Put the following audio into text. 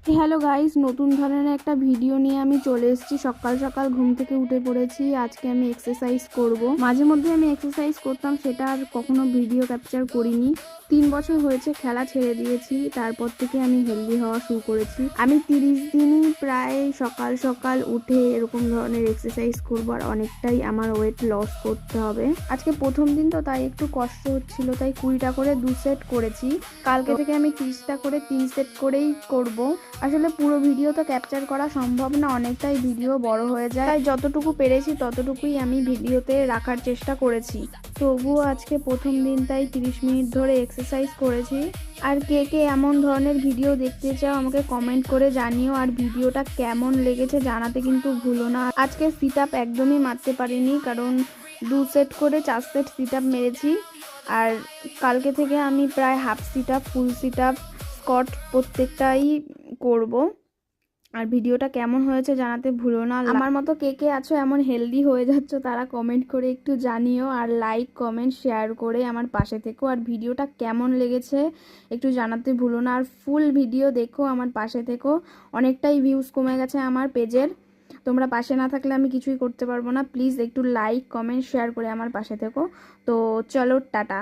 Hello guys, নতুন ধরনের একটা ভিডিও নিয়ে আমি চলে এসেছি। সকাল সকাল ঘুম থেকে উঠে পড়েছি। আজকে আমি এক্সারসাইজ করব। মাঝে মধ্যে আমি এক্সারসাইজ করতাম, সেটা আর কখনো ভিডিও ক্যাপচার করিনি। 3 বছর হয়েছে খেলা ছেড়ে দিয়েছি, তারপর থেকে আমি হেলদি হওয়া শুরু করেছি। আমি 30 দিনই প্রায় সকাল সকাল উঠে এরকম ধরনের এক্সারসাইজ করবো, আর অনেকটাই আমার ওয়েট লস করতে হবে। আজকে প্রথম দিন তো, তাই একটু কষ্ট হচ্ছিল, তাই 20টা করে 2 সেট করেছি। কালকে থেকে আমি 30টা করে 3 সেট করেই করব। আসলে পুরো ভিডিও তো ক্যাপচার করা সম্ভব না, অনেকটাই ভিডিও বড় হয়ে যায়, তাই যতটুকু পেরেছি ততটুকুই আমি ভিডিওতে রাখার চেষ্টা করেছি। তবুও আজকে প্রথম দিন, তাই 30 মিনিট ধরে এক্সারসাইজ করেছি। আর কে কে এমন ধরনের ভিডিও দেখতে চাও আমাকে কমেন্ট করে জানিও, আর ভিডিওটা কেমন লেগেছে জানাতে কিন্তু ভুলো না। আজকে সিট আপ একদমই মারতে পারিনি, কারণ 2 সেট করে 4 সেট সিট আপ মেরেছি। আর কালকে থেকে আমি প্রায় হাফ সিট আপ, ফুল সিট আপ, স্কট প্রত্যেকটাই করব। আর ভিডিওটা কেমন হয়েছে জানাতে ভুলো না। আমার মতো কে কে আছো এমন হেলদি হয়ে যাচ্ছ তারা কমেন্ট করে একটু জানিও, আর লাইক কমেন্ট শেয়ার করে আমার পাশে থেকো। আর ভিডিওটা কেমন লেগেছে একটু জানাতে ভুলো না, আর ফুল ভিডিও দেখো, আমার পাশে থেকো। অনেকটাই ভিউজ কমে গেছে আমার পেজের, তোমরা পাশে না থাকলে আমি কিছুই করতে পারবো না। প্লিজ একটু লাইক কমেন্ট শেয়ার করে আমার পাশে থেকো। তো চলো, টাটা।